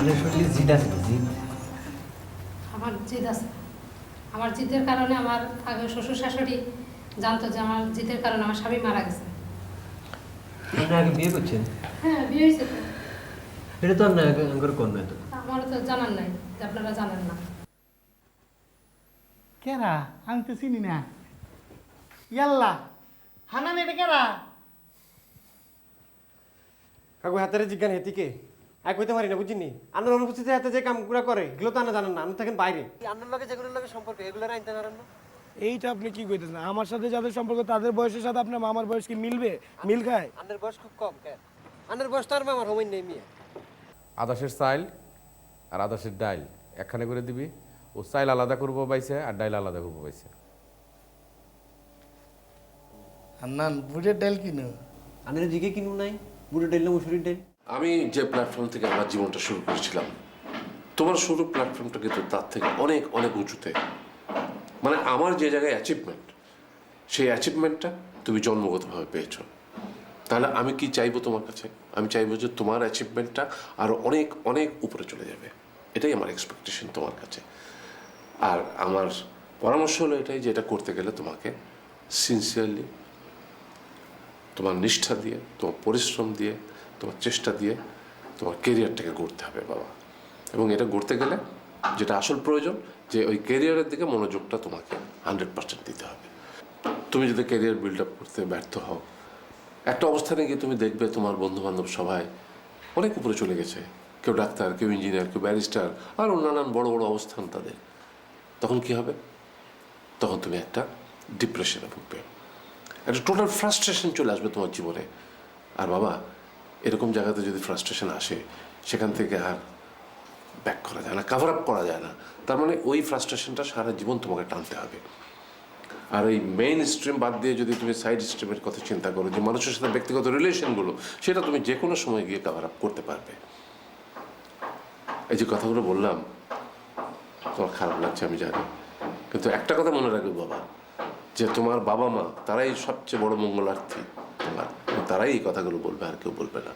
মানে শরীরে জিদ আছে, জিদ। আমার জিদ আছে। আমার জিদের কারণে আমার আগে শ্বশুর শাশুড়ি জানতো যে আমার জিদের কারণে আমার স্বামী মারা গেছে। আপনি আগে বিয়ে করছেন? হ্যাঁ, বিয়ে হয়েছে তো। এটা তো আর না আঙ্গুর কোন নয় তো। আমারও তো জানার নাই যে আপনারা জানেন না। কেরা আমি তো চিনি না। ইয়াল্লা হানান এটা কেরা? কাকু হাতের জিজ্ঞান হেতিকে এক হইতে পারি না বুঝিনি। আন্নার অনুপস্থিতিতে হাতে যে কামগুলো করে এগুলো তো আনা জানেন না, আপনি থাকেন বাইরে। আন্নার লগে যেগুলোর লগে সম্পর্ক এগুলো আনতে পারেন না। এইটা আপনি কি কইতেছেন? আমার সাথে যাদের সম্পর্ক তাদের বয়সের সাথে আপনার মামার বয়স কি মিলবে? মিল খায়? আন্নার বয়স খুব কম কেন? আন্নার বয়স তো আর আমার হমেন নেই মিয়া। আদাসের চাইল আর আদাসের ডাইল একখানে করে দিবি। ও চাইল আলাদা করবো পাইছে আর ডাইল আলাদা করবো পাইছে। হান্নান বুড়ের ডাল কিনো। আন্নার জিগে কিনু নাই বুড়ো ডাইল না মুসুরির ডাইল। আমি যে প্ল্যাটফর্ম থেকে আমার জীবনটা শুরু করেছিলাম, তোমার শুরু প্ল্যাটফর্মটা কিন্তু তার থেকে অনেক অনেক উঁচুতে। মানে আমার যে জায়গায় অ্যাচিভমেন্ট, সেই অ্যাচিভমেন্টটা তুমি জন্মগতভাবে পেয়েছো। তাহলে আমি কি চাইবো তোমার কাছে? আমি চাইবো যে তোমার অ্যাচিভমেন্টটা আরও অনেক অনেক উপরে চলে যাবে। এটাই আমার এক্সপেকটেশন তোমার কাছে। আর আমার পরামর্শ হলো এটাই যে এটা করতে গেলে তোমাকে সিনসিয়ারলি, তোমার নিষ্ঠা দিয়ে, তোমার পরিশ্রম দিয়ে, তোমার চেষ্টা দিয়ে তোমার কেরিয়ারটাকে গড়তে হবে বাবা। এবং এটা গড়তে গেলে যেটা আসল প্রয়োজন, যে ওই কেরিয়ারের দিকে মনোযোগটা তোমাকে 100% দিতে হবে। তুমি যদি কেরিয়ার বিল্ড আপ করতে ব্যর্থ হও, একটা অবস্থানে গিয়ে তুমি দেখবে তোমার বন্ধুবান্ধব সবাই অনেক উপরে চলে গেছে, কেউ ডাক্তার, কেউ ইঞ্জিনিয়ার, কেউ ব্যারিস্টার, আরও নানান বড় বড় অবস্থান তাদের। তখন কি হবে? তখন তুমি একটা ডিপ্রেশনে ভুগবে, একটা টোটাল ফ্রাস্ট্রেশন চলে আসবে তোমার জীবনে। আর বাবা, এরকম জায়গাতে যদি ফ্রাস্ট্রেশন আসে, সেখান থেকে আর ব্যাক করা যায় না, কাভার আপ করা যায় না। তার মানে ওই ফ্রাস্ট্রেশনটা সারা জীবন তোমাকে টানতে হবে। আর এই মেইন স্ট্রিম বাদ দিয়ে যদি তুমি সাইড স্ট্রিমের কথা চিন্তা করো, যে মানুষের সাথে ব্যক্তিগত রিলেশনগুলো, সেটা তুমি যে কোনো সময় গিয়ে কাভার আপ করতে পারবে। এই যে কথাগুলো বললাম, তোমার খারাপ লাগছে আমি জানি, কিন্তু একটা কথা মনে রাখবে বাবা, যে তোমার বাবা মা তারাই সবচেয়ে বড় মঙ্গলার্থী তোমার, তারাই এই কথাগুলো বলবে, আর কেউ বলবে না।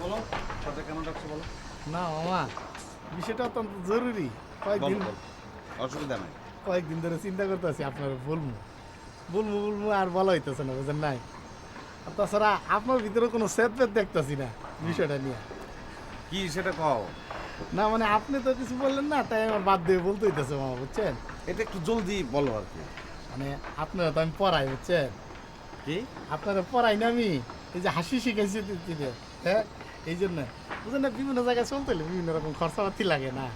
বলো, সাথে কেন ডাকছো বলো? না মামা বিষয়টা অত্যন্ত জরুরি। কয়েকদিন অসুবিধা নাই। কয়েকদিন ধরে চিন্তা করতেছি আপনার বলবো বলবো বলবো আর বলা হইতেছে না, বুঝেন নাই। আর তাছাড়া আপনার ভিতরে কোনো সেদবেদ দেখতেছি না বিষয়টা নিয়ে। কি সেটা কও? না মানে আপনি তো কিছু বললেন না, তাই আমার বাদ দিয়ে বলতে হইতেছে মামা, বুঝছেন। এটা একটু জলদি বলো আর কি। মানে আপনারা তো আমি পড়াই, বুঝছেন। কি আপনারা পড়াই না আমি, এই যে হাসি শিখাইছি দিতে, হ্যাঁ এই জন্য বুঝলেন না, বিভিন্ন জায়গায় চলতে হলে বিভিন্ন রকম খরচাপাতি লাগে না।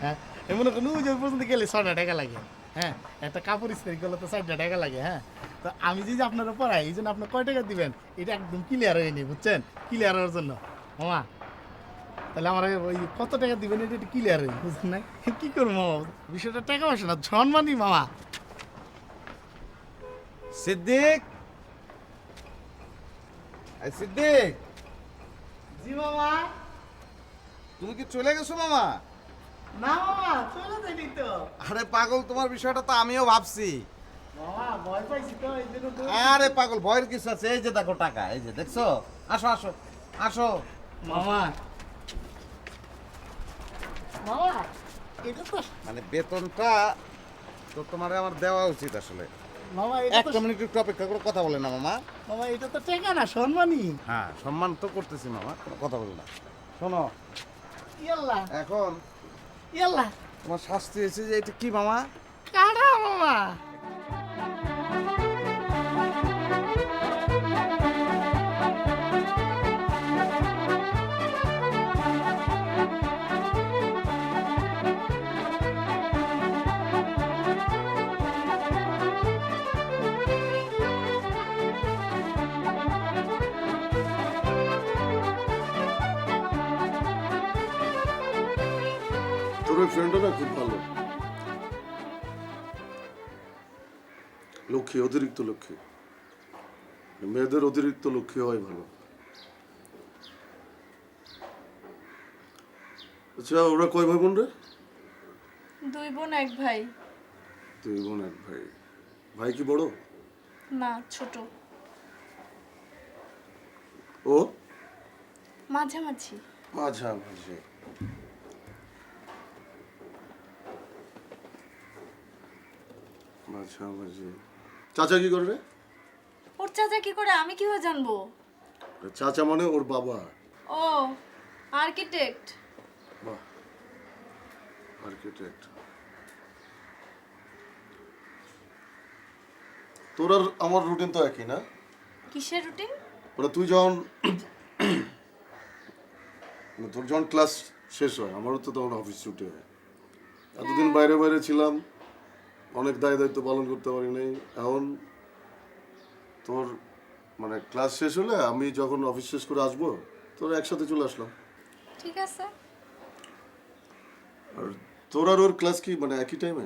হ্যাঁ এমন কোনো ওই যে পর্যন্ত গেলে 6টা টাকা লাগে, হ্যাঁ একটা কাপড় ইস্ত্রি করলে তো 4টা টাকা লাগে। হ্যাঁ তো আমি যে আপনারা পড়াই, এই জন্য আপনি কয় টাকা দিবেন এটা একদম ক্লিয়ার হয়নি, বুঝছেন। ক্লিয়ার হওয়ার জন্য মামা, তাহলে আমার ওই কত টাকা দিবেন এটা একটু ক্লিয়ার হয়নি, বুঝছেন না। কী করবো মামা, বিষয়টা টাকা পয়সা না, সম্মানই মামা। সিদ্দিক, এই সিদ্দিক, জি মামা। তুমি কি চলে গেছো মামা? না মামা চলে যাইনি তো আরে পাগল, তোমার বিষয়টা তো আমিও ভাবছি। মামা, ভয় পাইছি তো এই জন্য তো। আরে পাগল, ভয়ের কিছু আছে? এই যে দেখো টাকা, এই যে দেখছো। আসো আসো আসো মামা মামা এটা তো মানে বেতনটা তো তোমার আমার দেওয়া উচিত আসলে। মামা এটা তো একটা মিনিট একটু অপেক্ষা করে কথা বলে না মামা। মামা এটা তো টাকা না, সম্মানই। হ্যাঁ, সম্মান তো করতেছি মামা, কোনো কথা বলে না। শোনো, ইয়াল্লা এখন ইয়াল্লা তোমার শাস্তি হয়েছে যে এটা কি মামা? কাড়া মামা। তোর ওই ফ্রেন্ডটা না খুব ভালো, লক্ষ্মী, অতিরিক্ত লক্ষ্মী। মেয়েদের অতিরিক্ত লক্ষ্মী হয় ভালো। আচ্ছা ওরা কয় ভাই বোন রে? 2 বোন 1 ভাই। 2 বোন 1 ভাই। ভাই কি বড়? না, ছোট। ও মাঝামাঝি। মাঝামাঝি। মাঝামাঝি। চাচা কি করে রে? ওর চাচা কি করে আমি কিভাবে জানবো? চাচা মানে ওর বাবা। ও আর্কিটেক্ট। বাহ, আর্কিটেক্ট। তোর আর আমার রুটিন তো একই না? কিসের রুটিন? ওরা তুই যখন তোর যখন ক্লাস শেষ হয় আমারও তো তখন অফিস ছুটি হয়। এতদিন বাইরে বাইরে ছিলাম, অনেক দায়িত্ব পালন করতে পারি নাই। এখন তোর মানে ক্লাস শেষ হলে আমি যখন অফিস শেষ করে আসবো তোর একসাথে চলে আসলাম। ঠিক আছে। আর তোর আর ওর ক্লাস কি মানে একই টাইমে?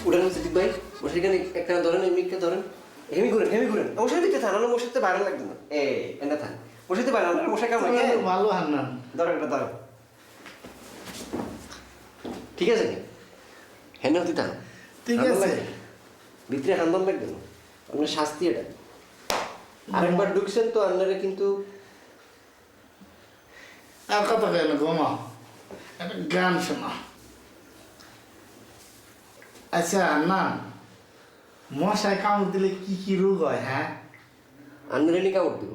উঠেন সিদ্দিক ভাই, বসে এখানে একটা ধরেন, এমনিকে ধরেন, হেমি ঘুরেন মশাই দিতে থান, আমার মশাইতে বাইরে লাগবে না। এনে থান, মশাইতে বাইরে না, মশাই কাম লাগে। ভালো হান্নান। ধরেন একটা ধরেন, ঠিক আছে নি? হেন হতে থান, ঠিক আছে। ভিতরে হান্দন লাগবে না, আপনার শাস্তি এটা। আরেকবার ঢুকছেন তো আপনারা কিন্তু আর কথা কেন ঘুমা, একটা গান শোনা। আচ্ছা না, মশায় কামড় দিলে কি কি রোগ হয়? হ্যাঁ, আন্নারে কামড় দেব,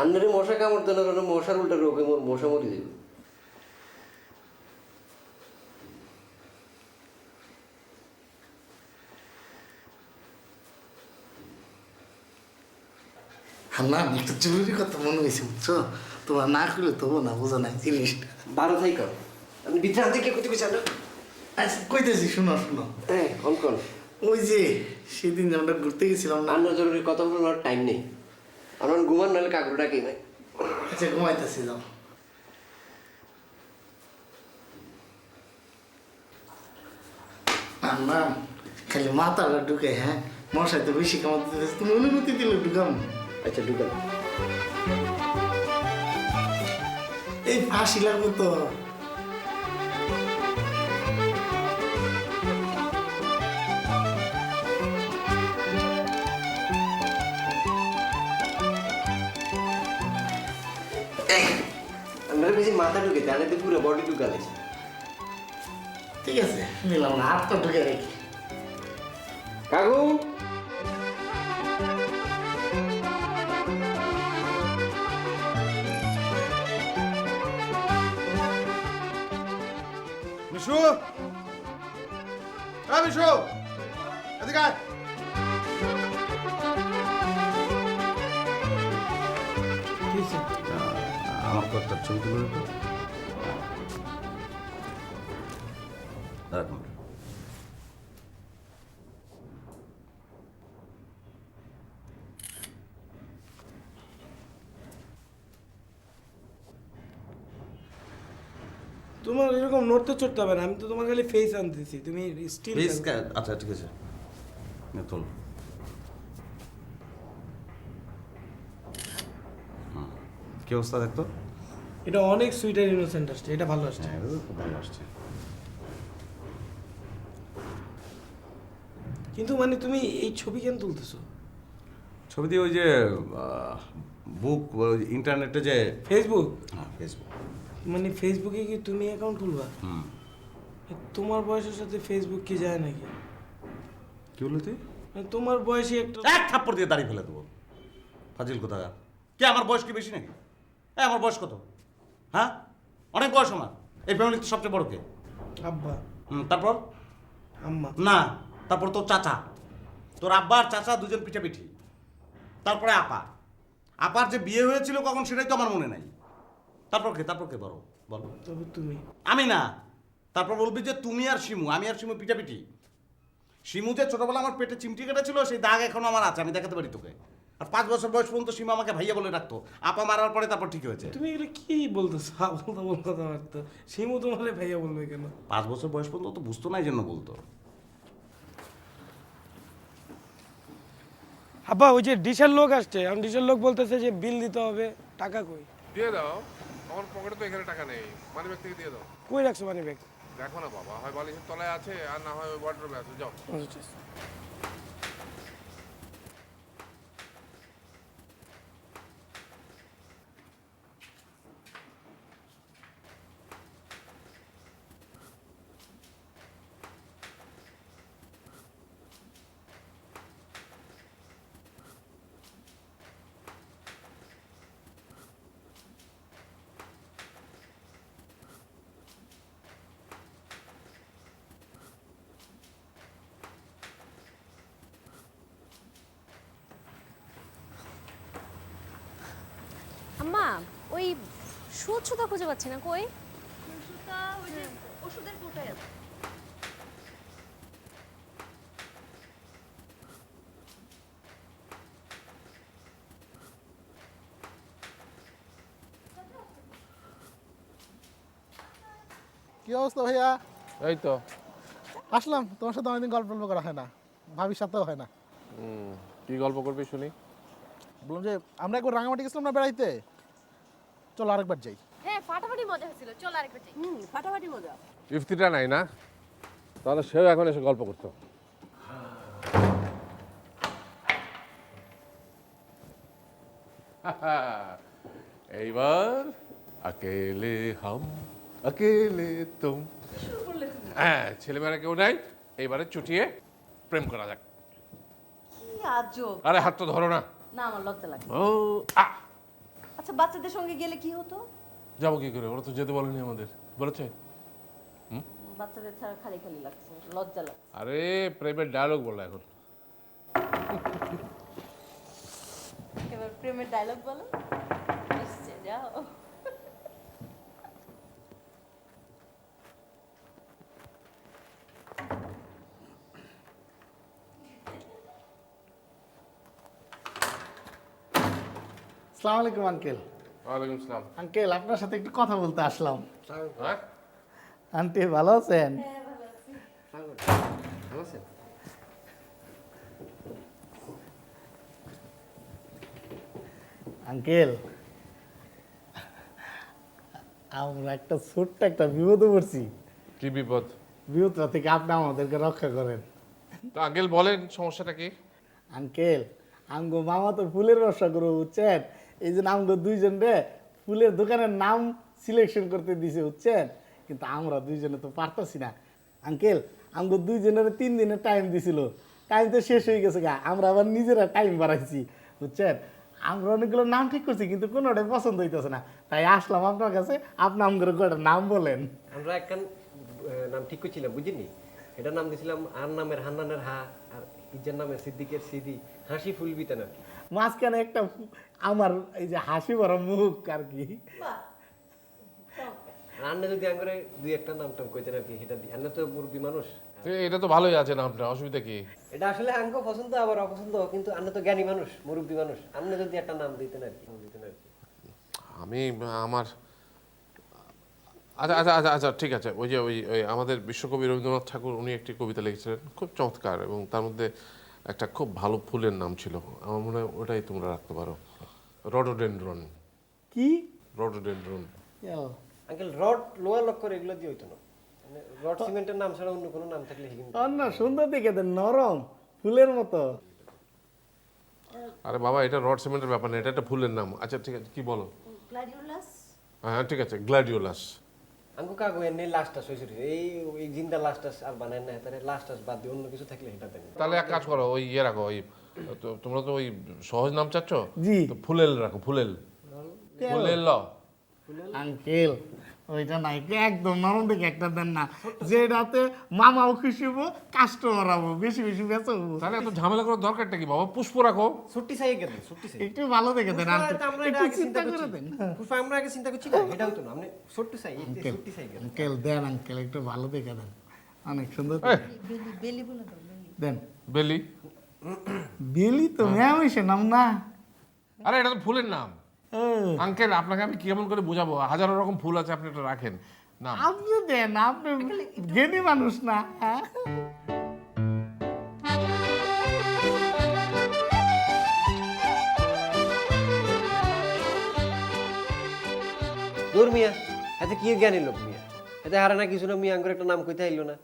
আন্নারে মশা কামড় দেওয়ার কারণে মশার উল্টা রোগে মশা মরি দেবে। হান্নান একটা জরুরি কথা মনে হয়েছে, বুঝছো? তোমার না করলে তবু না বোঝা নাই জিনিসটা। বারো থাই কর, আপনি ভিতরে আনতে কে করতে গেছেন? আচ্ছা কইতেছি, শোনো শোনো। হ্যাঁ, কোন ওই যে সেদিন আমরা ঘুরতে গেছিলাম না, আন্নার জরুরি কথা বলার টাইম নেই, আমার ঘুমান নাহলে কাকুর ডাকি নাই। আচ্ছা ঘুমাইতেছি, যাও। না খালি মাথাটা ঢুকে, হ্যাঁ মশাই তো বেশি কামাতে, তুমি অনুমতি দিলে ঢুকাম। আচ্ছা ঢুকান। এই ফাঁসি লাগবে তো। আমরা বেশি মাথা ঢুকে তাহলে তো পুরো বডি ঢুকালে। ঠিক আছে নিলাম না, হাতটা ঢুকে রেখে। কাকু মিশু, মিশু এদিকে আয়। আমার তো একটা ছবি তুলে তো রাখুন। তোমার এরকম নড়তে চড়তে হবে না, আমি তো তোমার খালি ফেস আনতেছি, তুমি স্টিল। আচ্ছা ঠিক আছে, তোল। কি অবস্থা দেখতো? এটা অনেক সুইট আর ইনোসেন্ট আসছে, এটা ভালো আসছে। হ্যাঁ, এটা খুব ভালো আসছে। কিন্তু মানে তুমি এই ছবি কেন তুলতেছো? ছবি দিয়ে ওই যে বুক ইন্টারনেটে যে ফেসবুক? হ্যাঁ ফেসবুক। মানে ফেসবুকে কি তুমি অ্যাকাউন্ট খুলবা? তোমার বয়সের সাথে ফেসবুক কি যায় নাকি? কি বললি তুই? তোমার বয়সী একটা এক থাপ্পড় দিয়ে দাঁড়িয়ে ফেলে দেবো, ফাজিল কোথাকার। কে আমার বয়স কি বেশি নাকি? আমার বয়স কত? হ্যাঁ, অনেক বয়স আমার। এই ফ্যামিলিতে সবচেয়ে বড় কে? আব্বা, তারপর আম্মা। না, তারপর তোর চাচা, তোর আব্বা আর চাচা দুজন পিঠাপিঠি, তারপরে আপা। আপার যে বিয়ে হয়েছিল কখন সেটাই তো আমার মনে নাই। তারপর কে বড় বল? তবে তুমি। আমি না। তারপর বলবি যে তুমি আর শিমু, আমি আর শিমু পিঠাপিঠি। শিমু যে ছোটবেলা আমার পেটে চিমটি কেটেছিল সেই দাগ এখনো আমার আছে, আমি দেখাতে পারি তোকে। আর 5 বছর বয়স পর্যন্ত শিমু আমাকে ভাইয়া বলে রাখতো। আপা মারার পরে তারপর ঠিক হয়েছে। তুমি এগুলো কি বলতেছো? বলতো কথাবার্তা। শিমু তোমার ভাইয়া বলবে কেন? 5 বছর বয়স পর্যন্ত তো বুঝতো না, এই জন্য বলতো। আব্বা, ওই যে ডিশের লোক আসছে, আমি ডিশের লোক বলতেছে যে বিল দিতে হবে, টাকা কই? দিয়ে দাও, আমার পকেটে তো এখানে টাকা নেই, মানি ব্যাগ থেকে দিয়ে দাও। কই রাখছো মানি ব্যাগ? দেখো না বাবা, হয় বালিশের তলায় আছে আর না হয় ওয়ার্ডরোবে আছে, যাও। আম্মা, ওই সুতা খুঁজে পাচ্ছি না, কই? সুতা ওই যে ওষুধের কোটায় আছে। কি অবস্থা ভাইয়া? এই তো আসলাম, তোমার সাথে অনেকদিন গল্প করা হয় না, ভাবির সাথেও হয় না। কি গল্প করবি শুনি? বললাম যে আমরা একবার রাঙামাটি গেছিলাম না বেড়াইতে, চলো আরেকবার যাই। হ্যাঁ, ফাটাফাটি মজা হয়েছিল, চল আরেকবার যাই। ফাটাফাটি মজা। ইফতিটা নাই না, তাহলে সেও এখন এসে গল্প করতো। এইবার अकेले हम अकेले तुम। হ্যাঁ, ছেলেমেয়েরা কেউ নাই, এইবারে চুটিয়ে প্রেম করা যাক। কি আজব। আরে হাত তো ধরো না। না, আমার লজ্জা লাগে। ও আচ্ছা, বাচ্চাদের সঙ্গে গেলে কি হতো? যাবো কি করে, ওরা তো যেতে বলেনি আমাদের, বলেছে? বাচ্চাদের ছাড়া খালি খালি লাগছে, লজ্জা লাগছে। আরে প্রেমের ডায়লগ বলো এখন। এবার প্রেমের ডায়লগ বলো। যাও। আসসালামু আলাইকুম আঙ্কেল। ওয়ালাইকুম আসসালাম। আঙ্কেল, আপনার সাথে একটু কথা বলতে আসলাম। হ্যাঁ, আন্টি ভালো আছেন? ভালো আছেন? আঙ্কেল, আমরা একটা ছোট্ট একটা বিপদে পড়ছি। কি বিপদ? বিপদটা থেকে আপনি আমাদেরকে রক্ষা করেন। তো আঙ্কেল বলেন সমস্যাটা কি? আঙ্কেল, আমগো মামা তো ফুলের ব্যবসা করবো বুঝছেন, এই জন্য আমগো দুইজন রে ফুলের দোকানের নাম সিলেকশন করতে দিছে বুঝছেন, কিন্তু আমরা দুইজনে তো পারতাছি না। আঙ্কেল, আমগো দুইজনের 3 দিনের টাইম দিছিল, টাইম তো শেষ হয়ে গেছে গা, আমরা আবার নিজেরা টাইম বাড়াইছি বুঝছেন। আমরা অনেকগুলো নাম ঠিক করছি কিন্তু কোনোটাই পছন্দ হইতেছে না, তাই আসলাম আপনার কাছে, আপনি আমগো কয়টা নাম বলেন। আমরা একখান নাম ঠিক করছিলাম বুঝিনি, এটার নাম দিয়েছিলাম আর নামের হান্নানের হা, আর ইজ্জার নামের সিদ্দিকের সিদি, হাসি ফুলবিতে না। মাঝখানে একটা আমার এই যে হাসি ভরা মুখ আর কি। রান্না যদি আঙ্গরে 2-1টা নাম টাম কইতেন আর কি, সেটা দিই। রান্না তো মুরব্বী মানুষ, এটা তো ভালোই আছে নামটা, অসুবিধা কি? এটা আসলে আঙ্গ পছন্দ আবার অপছন্দ, কিন্তু আন্না তো জ্ঞানী মানুষ, মুরব্বী মানুষ, আন্না যদি একটা নাম দিতেন আর কি, দিতেন আর কি। আমি আমার আচ্ছা আচ্ছা আচ্ছা আচ্ছা ঠিক আছে, ওই যে ওই আমাদের বিশ্বকবি রবীন্দ্রনাথ ঠাকুর উনি একটি কবিতা লিখেছিলেন খুব চমৎকার, এবং তার মধ্যে একটা খুব ভালো ফুলের নাম ছিল, আমার মনে হয় ওটাই তোমরা রাখতে পারো, রডোডেনড্রন। কি রডোডেনড্রন? আঙ্কেল, রড লোয়া লক্কর এগুলো দিয়ে হইতো না, মানে রড সিমেন্টের নাম ছাড়া অন্য কোনো নাম থাকলে কিন্তু। না, সুন্দর দেখে দেন, নরম ফুলের মতো। আরে বাবা, এটা রড সিমেন্টের ব্যাপার না, এটা একটা ফুলের নাম। আচ্ছা ঠিক আছে, কি বলো? গ্ল্যাডিওলাস। হ্যাঁ ঠিক আছে, গ্ল্যাডিওলাস। আঙ্কু কাকু এনে লাস্টাস হয়েছিল, এই জিন্দা লাস্টাস আর বানায় না, তাহলে লাস্টাস বাদ দিয়ে অন্য কিছু থাকলে সেটা দেন। তাহলে এক কাজ করো, ওই ইয়ে রাখো, ওই তো তোমরা তো ওই সহজ নাম চাচ্ছ, জি। তো ফুলেল রাখো, ফুলেল। ফুলেল ল। আঙ্কেল ওইটা নাই, একদম নরম দেখে একটা দেন না, যেটাতে মামাও খুশি হবো, কাস্টমার হবো, বেশি বেশি বেচা হবো। তাহলে এত ঝামেলা করার দরকারটা কি বাবা? পুষ্প রাখো। ছুটি চাই কেন? ছুটি চাই একটু ভালো দেখে দেন আঙ্কেল, আমরা একটু আগে চিন্তা চিন্তা করে করছি। দেন। পুষ্পা আমরা আগে চিন্তা করছি না, এটা হতো না। আপনি ছোট্ট চাই, ছুটি চাই কেন? আঙ্কেল দেন, আঙ্কেল একটু ভালো দেখে দেন, অনেক সুন্দর দেন। বেলি। বেলি তো ম্যামেশে নাম না। আরে এটা তো ফুলের নাম আঙ্কেল, আপনাকে আমি কেমন করে বোঝাবো? হাজারো রকম ফুল আছে, আপনি এটা রাখেন না। আপনি দেন, আপনি জ্ঞানী মানুষ না। হ্যাঁ দূর মিয়া, এতে কি জ্ঞানী লোক মিয়া, এতে হারে না কিছু না মিয়া, আঙ্গুর একটা নাম কইতে আইলো না।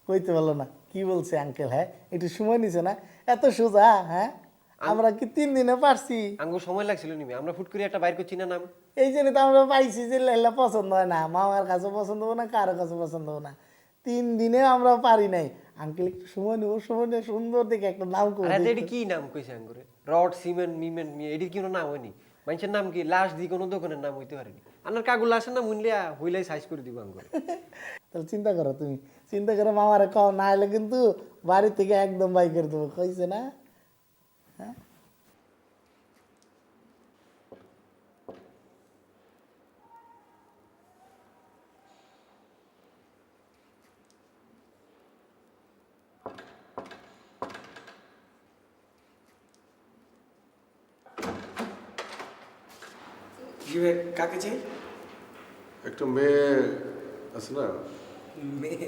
কইতে পারলো না, কি বলছে আঙ্কেল? হ্যাঁ একটু সময় নিছে না, এত সোজা? হ্যাঁ আমরা কি 3 দিনে পারছি? আঙ্গুর সময় লাগছিল নি মিয়া, আমরা ফুট করে একটা বাইর করছি না নাম। এই জন্য তো আমরা পাইছি যে লাইলা পছন্দ হয় না, মামার কাছে পছন্দ হবে না, কারো কাছে পছন্দ হবে না। 3 দিনে আমরা পারি নাই। আঙ্কেল একটু সময় নেবো, সময় নিয়ে সুন্দর দেখে একটা নাম করে। আরে এটি কি নাম কইছে আঙ্গুরে? রড, সিমেন্ট, মিমেন্ট মিয়া, এটির কি কোনো নাম হয়নি? মানুষের নাম কি? লাশ দি কোনো দোকানের নাম হইতে পারেনি। আপনার কাগুর লাশের নাম হইলিয়া হইলাই সাইজ করে দিব আঙ্গুরে। তাহলে চিন্তা করো, তুমি চিন্তা করে মামারে কও, না হলে কিন্তু বাড়ি থেকে একদম বাই করে দেবো, কইছে না? হ্যাঁ কাকে চাই? একটা মেয়ে আছে না? মেয়ে?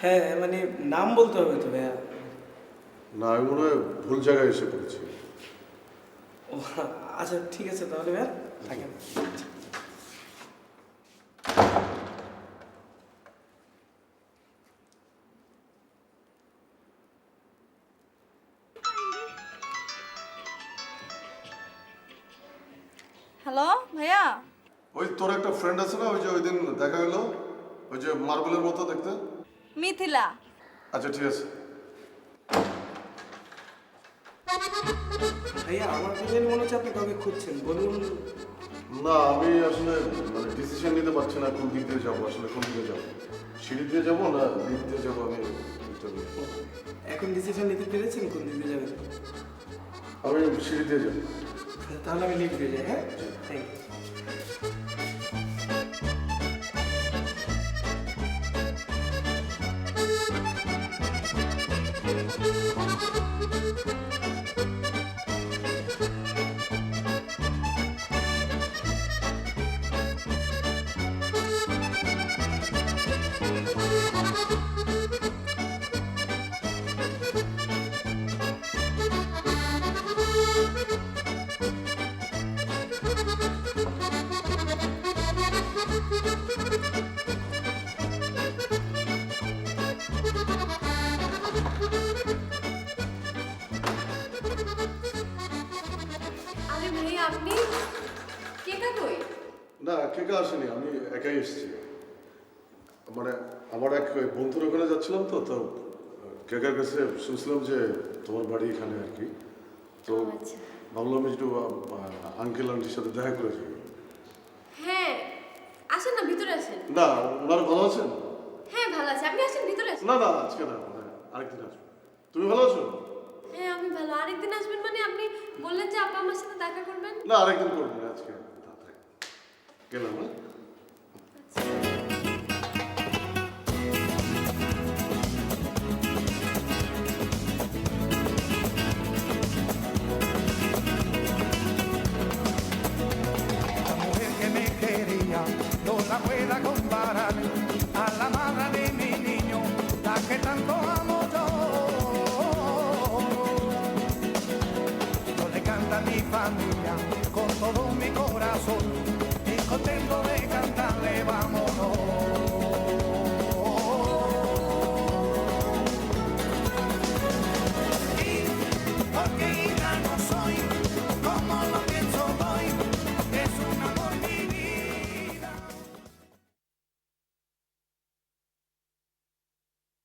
হ্যাঁ মানে নাম বলতে হবে তো ভাইয়া। না, আমি মনে হয় ভুল জায়গায় এসে পড়েছি। ও আচ্ছা ঠিক আছে তাহলে ভাইয়া থাকেন। হ্যালো ভাইয়া। ওই তোর একটা ফ্রেন্ড আছে না, ওই যে ওই দিন দেখা হলো, ওই যে মার্বেলের মতো দেখতে? মিথিলা। আচ্ছা ঠিক আছে। ভাইয়া আমার কাছে মনে হচ্ছে আপনি কাউকে খুঁজছেন, বলুন। না, আমি আসলে মানে ডিসিশন নিতে পারছি না কোন দিক দিয়ে যাবো, আসলে কোন দিকে যাবো, সিঁড়ি দিয়ে যাবো না দিক দিয়ে যাবো, আমি এখন ডিসিশন নিতে পেরেছেন কোন দিকে যাবেন? আমি সিঁড়ি দিয়ে যাবো। তাহলে আমি লিখ দিয়ে যাই। হ্যাঁ থ্যাংক ইউ। আরে ভাইয়া আপনি কেকা কই? না, কেকা আসেনি, আমি একাই এসেছি। মানে আমার এক বন্ধুর ওখানে যাচ্ছিলাম, তো তো কেকার কাছে শুনছিলাম যে তোমার বাড়ি এখানে আর কি, তো ভাবলাম একটু আঙ্কেল আন্টির সাথে দেখা করে যাবো। হ্যাঁ আসেন না, ভিতরে আসেন। না, ওনারা ভালো আছেন? হ্যাঁ ভালো আছে, আপনি আসেন ভিতরে আসেন। না না, আজকে না, আরেকদিন আসবো। তুমি ভালো আছো? হ্যাঁ আমি ভালো। আরেকদিন আসবেন মানে আপনি বললেন যে আপা আমার সাথে দেখা করবেন। না, আরেকদিন করবো না, আজকে গেলাম। হ্যাঁ no la pueda comparar a la madre de mi niño, la que tanto amo yo. Yo le canta a mi familia con todo mi corazón y contento de cantarle vámonos.